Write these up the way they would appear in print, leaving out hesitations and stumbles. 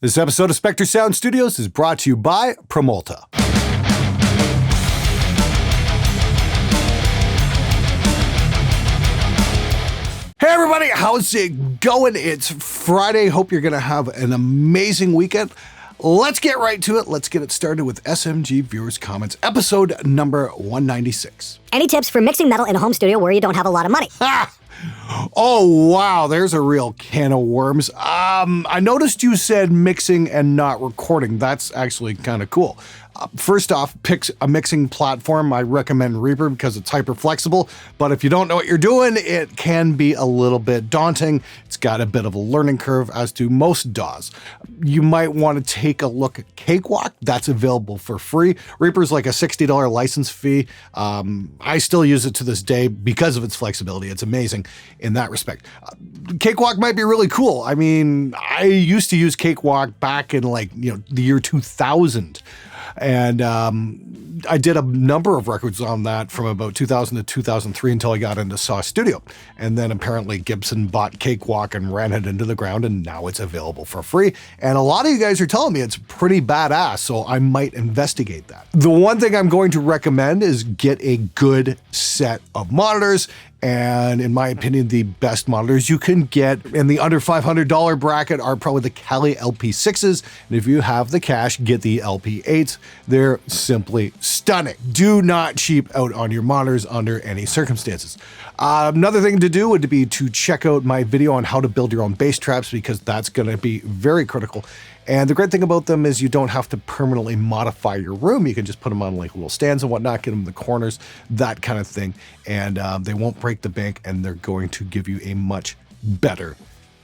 This episode of SpectreSoundStudios is brought to you by Promulta. Hey everybody, how's it going? It's Friday. Hope you're going to have an amazing weekend. Let's get right to it. Let's get it started with SMG Viewers Comments, episode number 196. Any tips for mixing metal in a home studio where you don't have a lot of money? Ha! Oh, wow, there's a real can of worms. I noticed you said mixing and not recording. That's actually kind of cool. First off, pick a mixing platform. I recommend Reaper because it's hyper flexible, but if you don't know what you're doing, it can be a little bit daunting. It's got a bit of a learning curve, as do most DAWs. You might want to take a look at Cakewalk. That's available for free. Reaper's like a $60 license fee. I still use it to this day because of its flexibility. It's amazing in that respect. Cakewalk might be really cool. I mean, I used to use Cakewalk back in the year 2000. And I did a number of records on that from about 2000 to 2003 until I got into Saw Studio. And then apparently Gibson bought Cakewalk and ran it into the ground, and now it's available for free. And a lot of you guys are telling me it's pretty badass, so I might investigate that. The one thing I'm going to recommend is get a good set of monitors. And in my opinion, the best monitors you can get in the under $500 bracket are probably the Kali LP6s. And if you have the cash, get the LP8s. They're simply stunning. Do not cheap out on your monitors under any circumstances. Another thing to do would be to check out my video on how to build your own bass traps, because that's going to be very critical. And the great thing about them is you don't have to permanently modify your room. You can just put them on like little stands and whatnot, get them in the corners, that kind of thing. And they won't break the bank, and they're going to give you a much better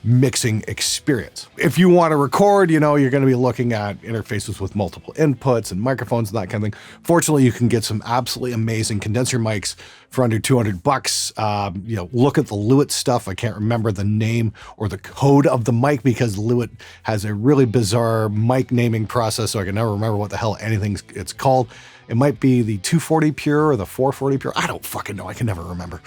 mixing experience. If you want to record, you're going to be looking at interfaces with multiple inputs and microphones and that kind of thing. Fortunately, you can get some absolutely amazing condenser mics for under $200. Look at the Lewitt stuff. I can't remember the name or the code of the mic because Lewitt has a really bizarre mic naming process, so I can never remember what the hell it's called. It might be the 240 Pure or the 440 Pure. I don't fucking know. I can never remember.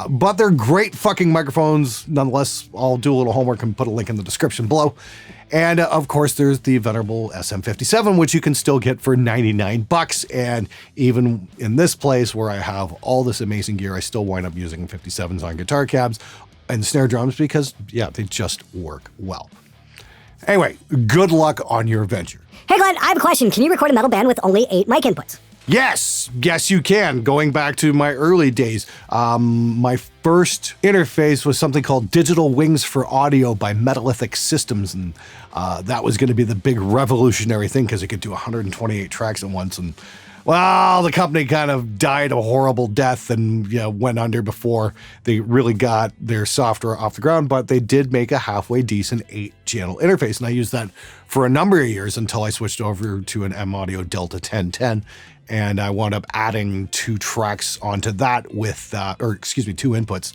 But they're great fucking microphones. Nonetheless, I'll do a little homework and put a link in the description below. And of course, there's the venerable SM57, which you can still get for $99. And even in this place where I have all this amazing gear, I still wind up using 57s on guitar cabs and snare drums because, they just work well. Anyway, good luck on your venture. Hey Glenn, I have a question. Can you record a metal band with only 8 mic inputs? Yes, you can. Going back to my early days, my first interface was something called Digital Wings for Audio by Metallithic Systems, and that was going to be the big revolutionary thing because it could do 128 tracks at once. And well, the company kind of died a horrible death and went under before they really got their software off the ground, but they did make a halfway decent 8-channel interface, and I used that for a number of years until I switched over to an M-Audio Delta 1010, and I wound up adding 2 tracks onto that with, 2 inputs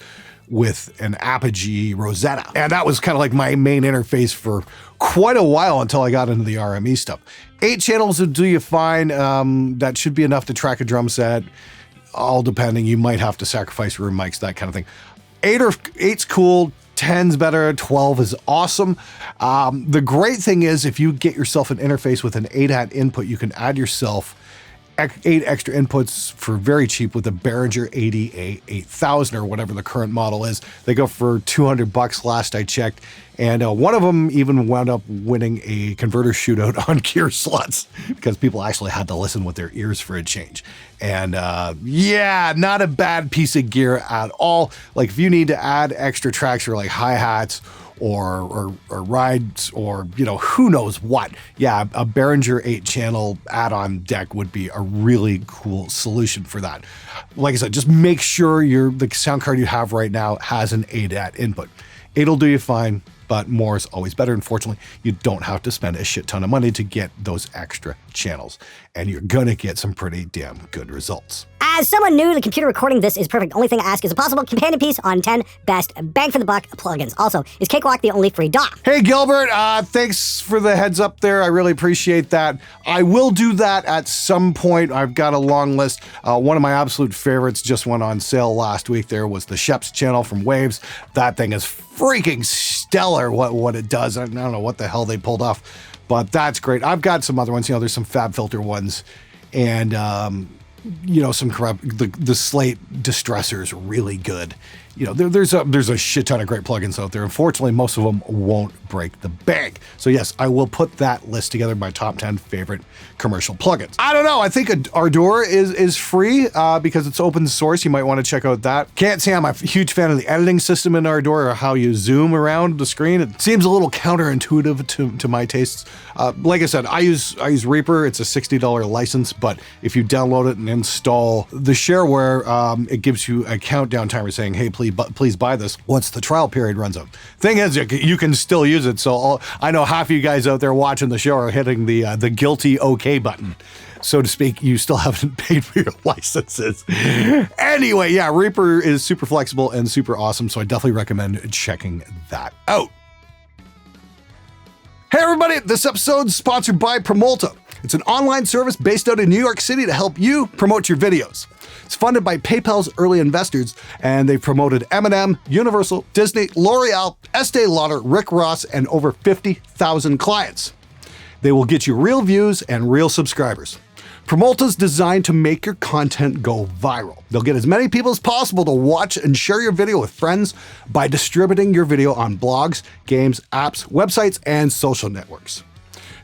with an Apogee Rosetta. And that was kind of like my main interface for quite a while until I got into the RME stuff. 8 channels will do you fine. That should be enough to track a drum set. All depending, you might have to sacrifice room mics, that kind of thing. 8's cool. 10's better, 12 is awesome. The great thing is if you get yourself an interface with an 8-at input, you can add yourself 8 extra inputs for very cheap with the Behringer ADA 8000 or whatever the current model is. They go for $200 last I checked. And one of them even wound up winning a converter shootout on Gear Sluts because people actually had to listen with their ears for a change. And not a bad piece of gear at all. Like if you need to add extra tracks for like hi-hats or rides or, who knows what. Yeah, a Behringer 8-channel add-on deck would be a really cool solution for that. Like I said, just make sure the sound card you have right now has an 8-at input. 8 will do you fine, but more is always better. Unfortunately, you don't have to spend a shit ton of money to get those extra channels, and you're gonna get some pretty damn good results. As someone new to computer recording, this is perfect. Only thing I ask is a possible companion piece on 10 best bang for the buck plugins. Also, is Cakewalk the only free DAW? Hey Gilbert, thanks for the heads up there. I really appreciate that. I will do that at some point. I've got a long list. One of my absolute favorites just went on sale last week. There was the Sheps channel from Waves. That thing is freaking stellar what it does. I don't know what the hell they pulled off, but that's great. I've got some other ones. There's some FabFilter ones, and some corrupt. The Slate distressor is really good. There's a shit ton of great plugins out there. Unfortunately, most of them won't break the bank. So yes, I will put that list together, my top 10 favorite commercial plugins. I don't know. I think Ardor is free because it's open source. You might want to check out that. Can't say I'm a huge fan of the editing system in Ardor or how you zoom around the screen. It seems a little counterintuitive to my tastes. Like I said, I use Reaper. It's a $60 license, but if you download it and install the shareware, it gives you a countdown timer saying, hey, please buy this once the trial period runs out. Thing is, you can still use it. So I know half of you guys out there watching the show are hitting the guilty OK button, so to speak. You still haven't paid for your licenses. Anyway, yeah, Reaper is super flexible and super awesome. So I definitely recommend checking that out. Hey everybody, this episode is sponsored by Promulta. It's an online service based out in New York City to help you promote your videos. It's funded by PayPal's early investors, and they've promoted Eminem, Universal, Disney, L'Oreal, Estee Lauder, Rick Ross, and over 50,000 clients. They will get you real views and real subscribers. Promulta's designed to make your content go viral. They'll get as many people as possible to watch and share your video with friends by distributing your video on blogs, games, apps, websites, and social networks.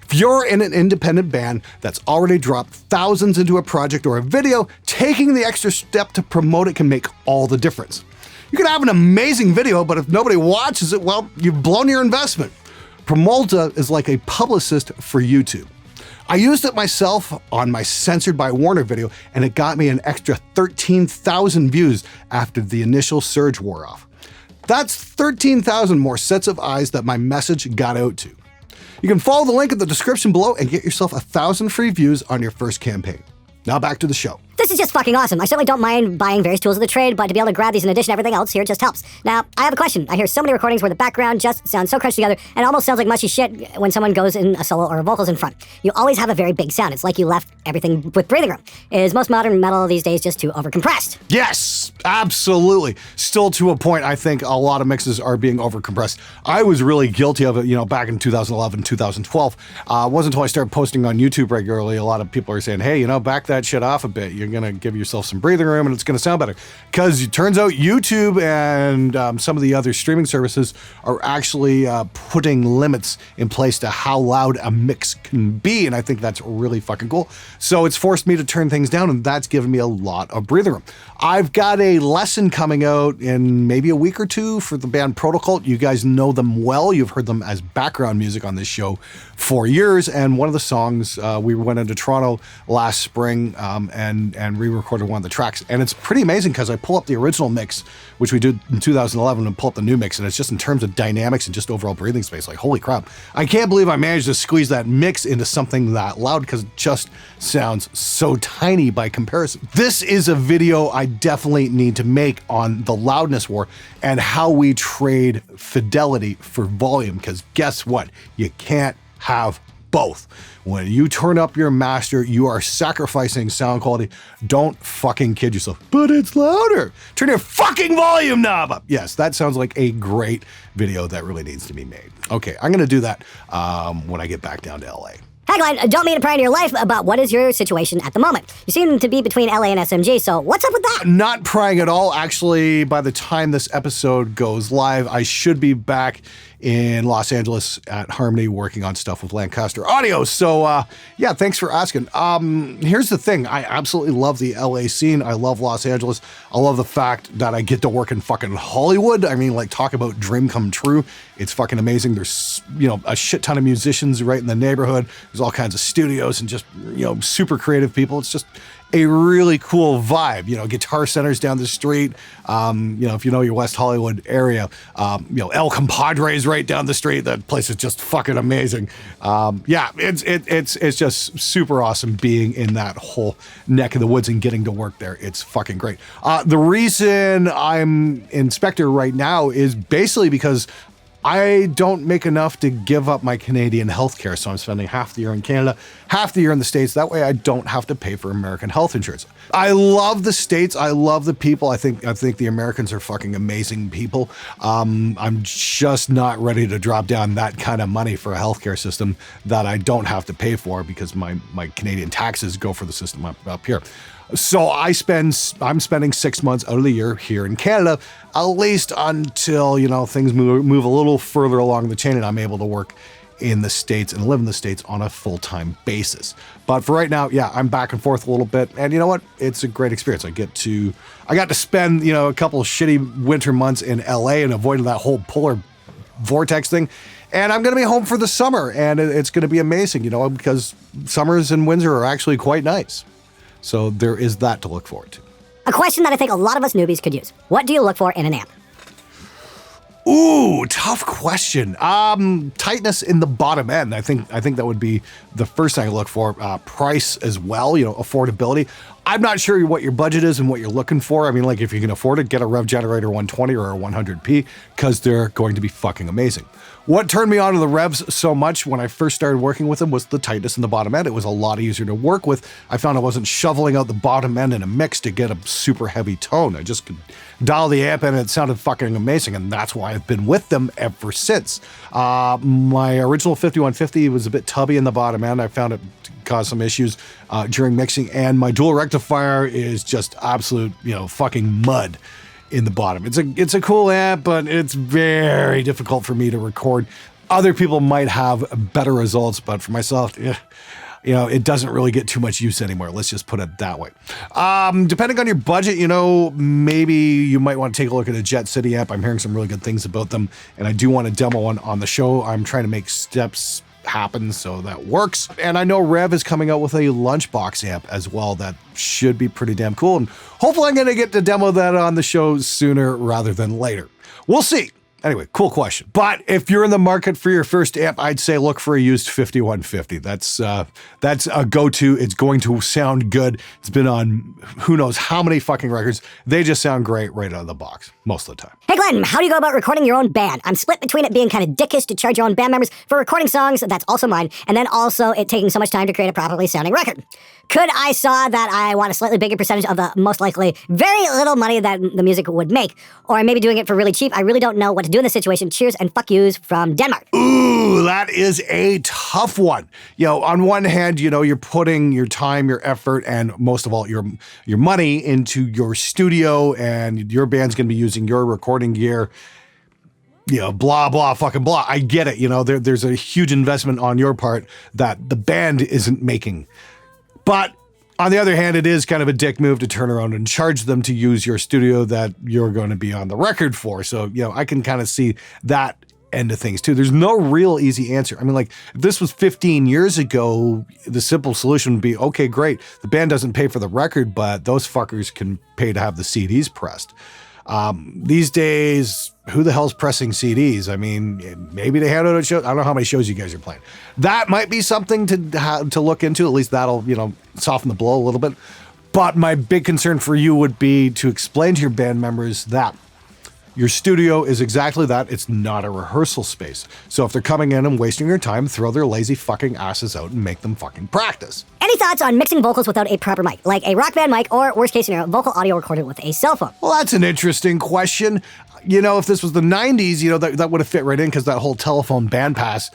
If you're in an independent band that's already dropped thousands into a project or a video, taking the extra step to promote it can make all the difference. You can have an amazing video, but if nobody watches it, well, you've blown your investment. Promulta is like a publicist for YouTube. I used it myself on my Censored by Warner video, and it got me an extra 13,000 views after the initial surge wore off. That's 13,000 more sets of eyes that my message got out to. You can follow the link in the description below and get yourself 1,000 free views on your first campaign. Now back to the show. This is just fucking awesome. I certainly don't mind buying various tools of the trade, but to be able to grab these in addition to everything else here just helps. Now, I have a question. I hear so many recordings where the background just sounds so crunched together and almost sounds like mushy shit when someone goes in a solo or a vocals in front. You always have a very big sound. It's like you left everything with breathing room. Is most modern metal these days just too overcompressed? Yes, absolutely. Still to a point, I think a lot of mixes are being overcompressed. I was really guilty of it, back in 2011, 2012. It wasn't until I started posting on YouTube regularly, a lot of people are saying, hey, back that shit off a bit. You're going to give yourself some breathing room and it's going to sound better. Because it turns out YouTube and some of the other streaming services are actually putting limits in place to how loud a mix can be. And I think that's really fucking cool. So it's forced me to turn things down, and that's given me a lot of breathing room. I've got a lesson coming out in maybe a week or two for the band Protocol. You guys know them well. You've heard them as background music on this show for years. And one of the songs, we went into Toronto last spring and re-recorded one of the tracks. And it's pretty amazing because I pull up the original mix, which we did in 2011, and pull up the new mix. And it's just in terms of dynamics and just overall breathing space, like, holy crap. I can't believe I managed to squeeze that mix into something that loud because it just sounds so tiny by comparison. This is a video I definitely need to make on the loudness war and how we trade fidelity for volume, because guess what? You can't have both. When you turn up your master, you are sacrificing sound quality. Don't fucking kid yourself. But it's louder. Turn your fucking volume knob up. Yes, that sounds like a great video that really needs to be made. Okay, I'm gonna do that when I get back down to LA. Tagline, don't mean to pry into your life, but what is your situation at the moment? You seem to be between LA and SMG, so what's up with that? Not prying at all. Actually, by the time this episode goes live, I should be back in Los Angeles at Harmony working on stuff with Lancaster Audio. So yeah, thanks for asking. Here's the thing. I absolutely love the LA scene. I love Los Angeles. I love the fact that I get to work in fucking Hollywood. I mean, like, talk about dream come true. It's fucking amazing. There's, a shit ton of musicians right in the neighborhood. There's all kinds of studios and just, super creative people. It's just a really cool vibe. Guitar centers down the street. If you know your West Hollywood area, El Compadre's right down the street. That place is just fucking amazing. Yeah, it's just super awesome being in that whole neck of the woods and getting to work there. It's fucking great. The reason I'm in Spectre right now is basically because I don't make enough to give up my Canadian healthcare, so I'm spending half the year in Canada, half the year in the States. That way I don't have to pay for American health insurance. I love the States. I love the people. I think the Americans are fucking amazing people. I'm just not ready to drop down that kind of money for a healthcare system that I don't have to pay for because my Canadian taxes go for the system up here. So I'm spending 6 months out of the year here in Canada, at least until, things move a little further along the chain and I'm able to work in the States and live in the States on a full-time basis. But for right now, yeah, I'm back and forth a little bit. And you know what? It's a great experience. I got to spend, a couple of shitty winter months in LA and avoiding that whole polar vortex thing. And I'm going to be home for the summer and it's going to be amazing, because summers in Windsor are actually quite nice. So there is that to look forward to. A question that I think a lot of us newbies could use. What do you look for in an amp? Ooh, tough question. Tightness in the bottom end. I think that would be the first thing I look for. Price as well, affordability. I'm not sure what your budget is and what you're looking for. I mean, like if you can afford it, get a Rev Generator 120 or a 100p because they're going to be fucking amazing. What turned me on to the Revs so much when I first started working with them was the tightness in the bottom end. It was a lot easier to work with. I found I wasn't shoveling out the bottom end in a mix to get a super heavy tone. I just could dial the amp in and it sounded fucking amazing, and that's why I've been with them ever since. My original 5150 was a bit tubby in the bottom end. I found it caused some issues during mixing, and my dual rectifier is just absolute, fucking mud in the bottom. It's a cool amp, but it's very difficult for me to record. Other people might have better results, but for myself, it doesn't really get too much use anymore. Let's just put it that way. Depending on your budget, maybe you might want to take a look at a Jet City amp. I'm hearing some really good things about them, and I do want to demo one on the show. I'm trying to make steps happen so that works. And I know Rev is coming out with a lunchbox amp as well that should be pretty damn cool, and hopefully I'm going to get to demo that on the show sooner rather than later. We'll see. Anyway, cool question. But if you're in the market for your first amp, I'd say look for a used 5150. That's a go-to. It's going to sound good. It's been on who knows how many fucking records. They just sound great right out of the box most of the time. Hey Glenn, how do you go about recording your own band? I'm split between it being kind of dickish to charge your own band members for recording songs, that's also mine, and then also it taking so much time to create a properly sounding record. Could I saw that I want a slightly bigger percentage of the most likely very little money that the music would make, or I may be doing it for really cheap. I really don't know what to do in this situation. Cheers and fuck yous from Denmark. Ooh, that is a tough one. On one hand, you're putting your time, your effort, and most of all, your money into your studio, and your band's going to be using your recording gear. Blah, blah, fucking blah. I get it. There's a huge investment on your part that the band isn't making. But on the other hand, it is kind of a dick move to turn around and charge them to use your studio that you're going to be on the record for. So, I can kind of see that end of things too. There's no real easy answer. I mean, like if this was 15 years ago, the simple solution would be, okay, great. The band doesn't pay for the record, but those fuckers can pay to have the CDs pressed. These days, who the hell's pressing CDs? I mean, maybe they hand out a show. I don't know how many shows you guys are playing. That might be something to look into. At least that'll, soften the blow a little bit. But my big concern for you would be to explain to your band members that your studio is exactly that. It's not a rehearsal space. So if they're coming in and wasting your time, throw their lazy fucking asses out and make them fucking practice. Any thoughts on mixing vocals without a proper mic, like a rock band mic, or worst case scenario, vocal audio recorded with a cell phone? Well, that's an interesting question. If this was the 90s, that would have fit right in because that whole telephone bandpass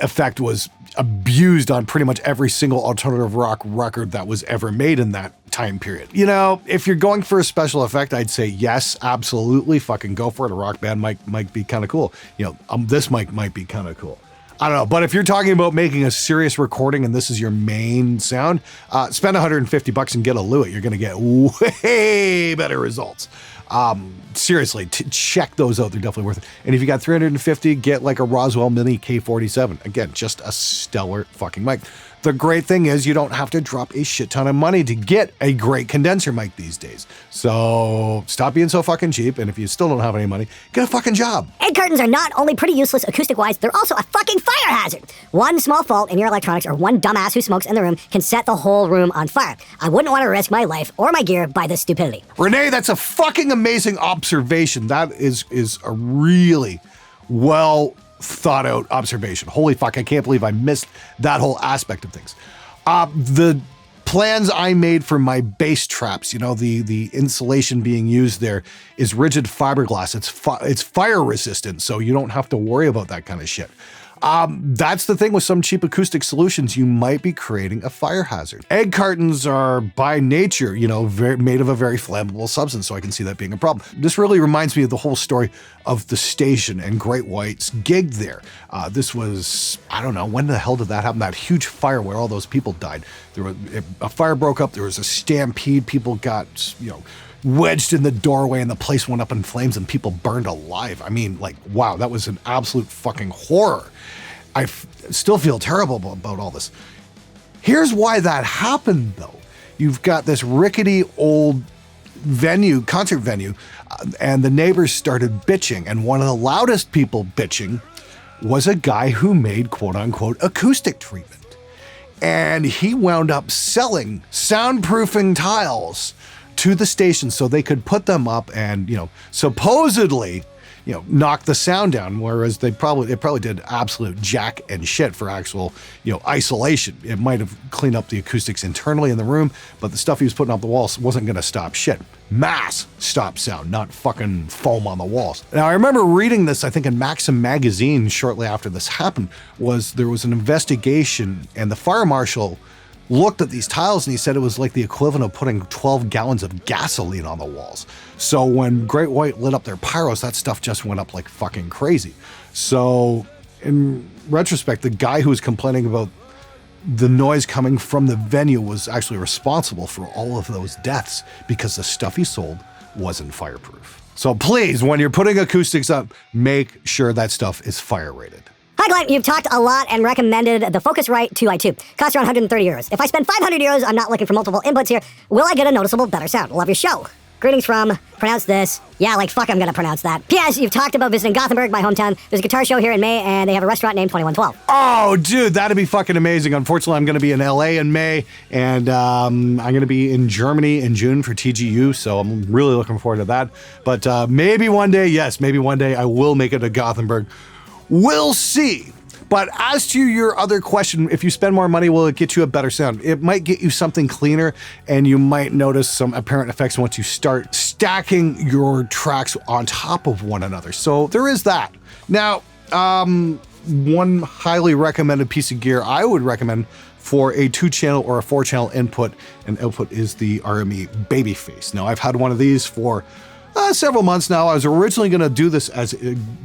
effect was abused on pretty much every single alternative rock record that was ever made in that time period. If you're going for a special effect, I'd say yes, absolutely, fucking go for it. A rock band might be kind of cool. This mic might be kind of cool. I don't know, but if you're talking about making a serious recording and this is your main sound, spend $150 and get a Lewitt. You're going to get way better results. Seriously, check those out. They're definitely worth it. And if you got 350, get like a Roswell Mini K47. Again, just a stellar fucking mic. The great thing is you don't have to drop a shit ton of money to get a great condenser mic these days. So stop being so fucking cheap. And if you still don't have any money, get a fucking job. Egg cartons are not only pretty useless acoustic-wise, they're also a fucking fire hazard. One small fault in your electronics or one dumbass who smokes in the room can set the whole room on fire. I wouldn't want to risk my life or my gear by this stupidity. Renee, that's a fucking amazing observation. That is a really well thought out observation. Holy fuck, I can't believe I missed that whole aspect of things. The plans I made for my bass traps, you know, the insulation being used there is rigid fiberglass. It's fire resistant, so you don't have to worry about that kind of shit. That's the thing with some cheap acoustic solutions. You might be creating a fire hazard. Egg cartons are by nature, you know, made of a very flammable substance, so I can see that being a problem. This really reminds me of the whole story of the station and Great White's gig there. This was, I don't know, when the hell did that happen? That huge fire where all those people died. A fire broke up, there was a stampede, people got, you know, wedged in the doorway and the place went up in flames and people burned alive. I mean, like, wow, that was an absolute fucking horror. I still feel terrible about all this. Here's why that happened, though. You've got this rickety old concert venue, and the neighbors started bitching, and one of the loudest people bitching was a guy who made quote-unquote acoustic treatment. And he wound up selling soundproofing tiles to the station so they could put them up and, you know, supposedly, you know, knock the sound down, whereas it probably did absolute jack and shit for actual, you know, isolation. It might have cleaned up the acoustics internally in the room, but the stuff he was putting up the walls wasn't going to stop shit. Mass stop sound, not fucking foam on the walls. Now, I remember reading this, I think in Maxim magazine shortly after this happened, there was an investigation and the fire marshal looked at these tiles and he said it was like the equivalent of putting 12 gallons of gasoline on the walls. So when Great White lit up their pyros, that stuff just went up like fucking crazy. So in retrospect, the guy who was complaining about the noise coming from the venue was actually responsible for all of those deaths because the stuff he sold wasn't fireproof. So please, when you're putting acoustics up, make sure that stuff is fire rated. Hi Glenn, you've talked a lot and recommended the Focusrite 2i2. Costs around 130 euros. If I spend 500 euros, I'm not looking for multiple inputs here. Will I get a noticeable better sound? Love your show. Greetings from, pronounce this. Yeah, like fuck, I'm gonna pronounce that. P.S. You've talked about visiting Gothenburg, my hometown. There's a guitar show here in May, and they have a restaurant named 2112. Oh, dude, that'd be fucking amazing. Unfortunately, I'm gonna be in LA in May, and I'm gonna be in Germany in June for TGU, so I'm really looking forward to that. But maybe one day I will make it to Gothenburg. We'll see. But as to your other question, if you spend more money, will it get you a better sound? It might get you something cleaner, and you might notice some apparent effects once you start stacking your tracks on top of one another. So there is that. Now, one highly recommended piece of gear I would recommend for a 2-channel or a 4-channel input and output is the RME Babyface. Now, I've had one of these for several months now. I was originally going to do this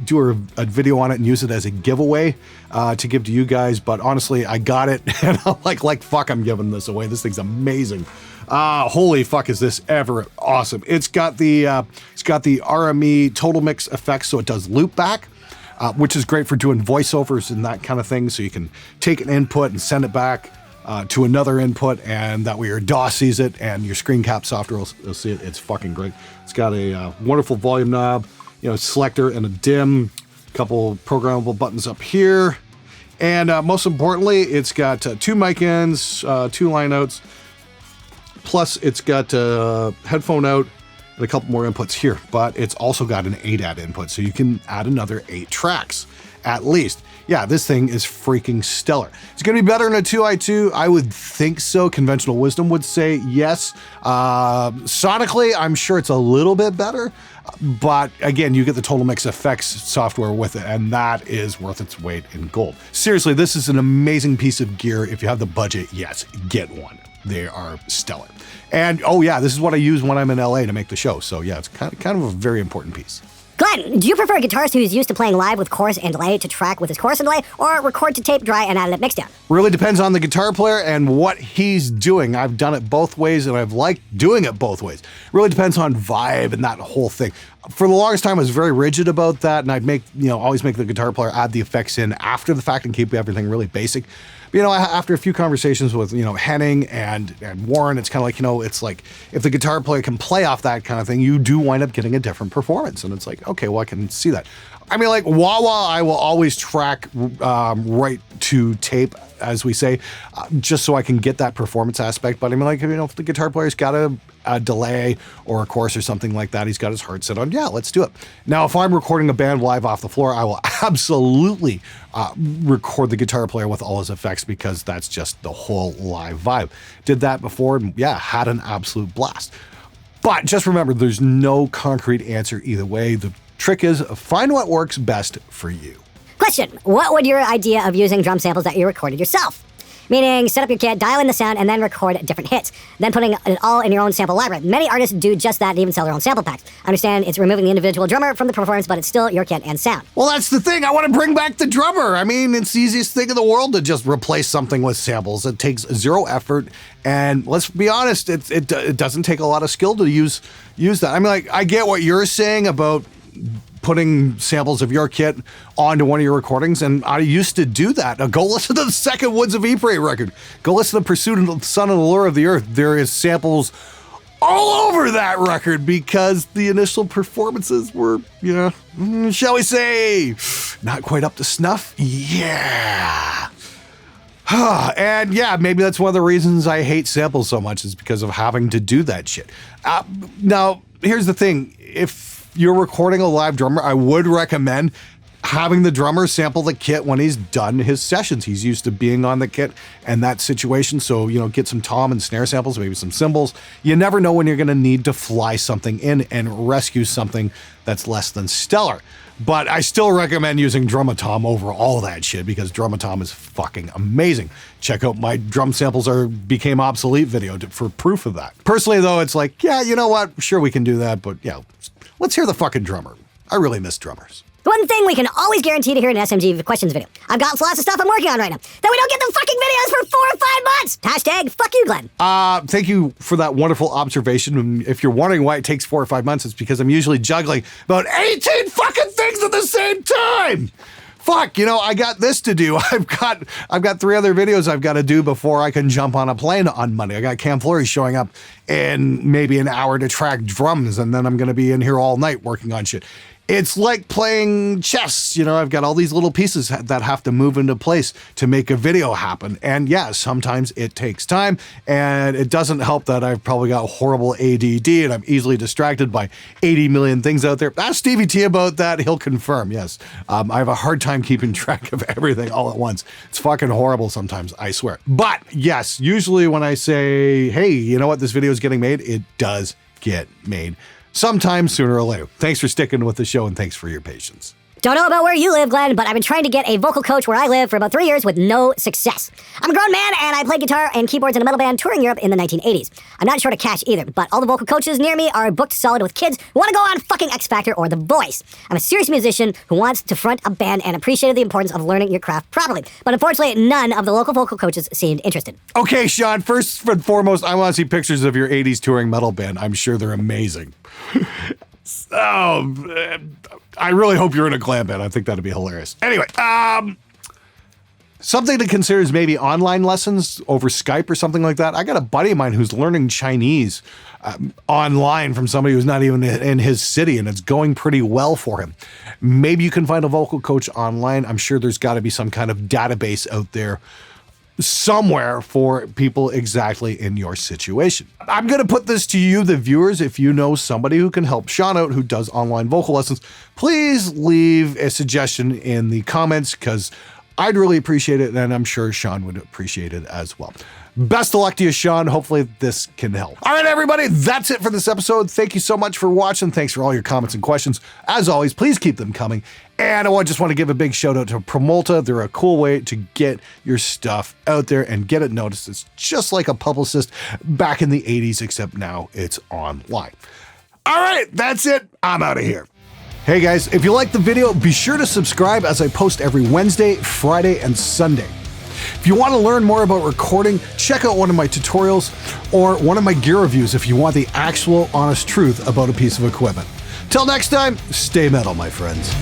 do a video on it and use it as a giveaway to give to you guys, but honestly, I got it and I'm like fuck, I'm giving this away. This thing's amazing. Holy fuck, is this ever awesome? It's got the RME Total Mix effects, so it does loop back, which is great for doing voiceovers and that kind of thing. So you can take an input and send it back to another input, and that way your DAW sees it and your screen cap software will see it. It's fucking great. It's got a wonderful volume knob, you know, selector and a dim, couple programmable buttons up here. And most importantly, it's got 2 mic ins, 2 line outs, plus it's got headphone out and a couple more inputs here, but it's also got an ADAT input, so you can add another 8 tracks at least. Yeah, this thing is freaking stellar. It's gonna be better than a 2i2. I would think so. Conventional wisdom would say yes. Sonically, I'm sure it's a little bit better, but again, you get the Total Mix Effects software with it, and that is worth its weight in gold. Seriously, this is an amazing piece of gear. If you have the budget, yes, get one. They are stellar. And oh yeah, this is what I use when I'm in LA to make the show. So yeah, it's kind of a very important piece. Glenn, do you prefer a guitarist who's used to playing live with chorus and delay to track with his chorus and delay, or record to tape, dry, and add it mixdown? Really depends on the guitar player and what he's doing. I've done it both ways, and I've liked doing it both ways. Really depends on vibe and that whole thing. For the longest time, I was very rigid about that, and I'd always make the guitar player add the effects in after the fact and keep everything really basic. But, after a few conversations with, Henning and Warren, it's kind of like, it's like if the guitar player can play off that kind of thing, you do wind up getting a different performance. And it's like, okay, well, I can see that. I mean, like wah-wah, I will always track right to tape, as we say, just so I can get that performance aspect. But I mean, like, you know, if the guitar player's got a delay or a chorus or something like that, he's got his heart set on, yeah, let's do it. Now, if I'm recording a band live off the floor, I will absolutely record the guitar player with all his effects, because that's just the whole live vibe. Did that before, and yeah, had an absolute blast. But just remember, there's no concrete answer either way. The trick is find what works best for you. Question: what would your idea of using drum samples that you recorded yourself? Meaning, set up your kit, dial in the sound, and then record different hits. Then putting it all in your own sample library. Many artists do just that and even sell their own sample packs. I understand it's removing the individual drummer from the performance, but it's still your kit and sound. Well, that's the thing. I want to bring back the drummer. I mean, it's the easiest thing in the world to just replace something with samples. It takes zero effort. And let's be honest, it doesn't take a lot of skill to use that. I mean, like, I get what you're saying about putting samples of your kit onto one of your recordings, and I used to do that. Now, go listen to the second Woods of Ypres record. Go listen to Pursuit of the Sun and the Lure of the Earth. There is samples all over that record because the initial performances were, you know, shall we say, not quite up to snuff. Yeah. And yeah, maybe that's one of the reasons I hate samples so much, is because of having to do that shit. Now, here's the thing. If you're recording a live drummer, I would recommend having the drummer sample the kit when he's done his sessions. He's used to being on the kit and that situation. So, you know, get some tom and snare samples, maybe some cymbals. You never know when you're going to need to fly something in and rescue something that's less than stellar. But I still recommend using Drumatom over all that shit, because Drumatom is fucking amazing. Check out my drum samples became obsolete video for proof of that. Personally, though, it's like, yeah, you know what? Sure, we can do that, but yeah, let's hear the fucking drummer. I really miss drummers. The one thing we can always guarantee to hear in an SMG questions video: I've got lots of stuff I'm working on right now that we don't get the fucking videos for 4 or 5 months. Hashtag fuck you, Glenn. Thank you for that wonderful observation. And if you're wondering why it takes 4 or 5 months, it's because I'm usually juggling about 18 fucking things at the same time. Fuck, you know, I got this to do. I've got 3 other videos I've got to do before I can jump on a plane on Monday. I got Cam Fleury showing up in maybe an hour to track drums, and then I'm going to be in here all night working on shit. It's like playing chess. You know, I've got all these little pieces that have to move into place to make a video happen. And yeah, sometimes it takes time, and it doesn't help that I've probably got horrible ADD and I'm easily distracted by 80 million things out there. Ask Stevie T about that. He'll confirm. Yes. I have a hard time keeping track of everything all at once. It's fucking horrible sometimes, I swear. But yes, usually when I say, hey, you know what, this video is getting made, it does get made. Sometime sooner or later. Thanks for sticking with the show, and thanks for your patience. Don't know about where you live, Glenn, but I've been trying to get a vocal coach where I live for about 3 years with no success. I'm a grown man, and I played guitar and keyboards in a metal band touring Europe in the 1980s. I'm not short of cash either, but all the vocal coaches near me are booked solid with kids who want to go on fucking X Factor or The Voice. I'm a serious musician who wants to front a band and appreciated the importance of learning your craft properly. But unfortunately, none of the local vocal coaches seemed interested. Okay, Sean, first and foremost, I want to see pictures of your 80s touring metal band. I'm sure they're amazing. I really hope you're in a glam band. I think that'd be hilarious. Anyway, something to consider is maybe online lessons over Skype or something like that. I got a buddy of mine who's learning Chinese online from somebody who's not even in his city, and it's going pretty well for him. Maybe you can find a vocal coach online. I'm sure there's got to be some kind of database out there somewhere for people exactly in your situation. I'm going to put this to you, the viewers. If you know somebody who can help Sean out who does online vocal lessons, please leave a suggestion in the comments, because I'd really appreciate it, and I'm sure Sean would appreciate it as well. Best of luck to you, Sean. Hopefully this can help. All right, everybody, that's it for this episode. Thank you so much for watching. Thanks for all your comments and questions. As always, please keep them coming. And I just want to give a big shout out to Promulta. They're a cool way to get your stuff out there and get it noticed. It's just like a publicist back in the 80s, except now it's online. All right, that's it. I'm out of here. Hey guys, if you liked the video, be sure to subscribe as I post every Wednesday, Friday, and Sunday. If you want to learn more about recording, check out one of my tutorials or one of my gear reviews if you want the actual honest truth about a piece of equipment. Till next time, stay metal, my friends.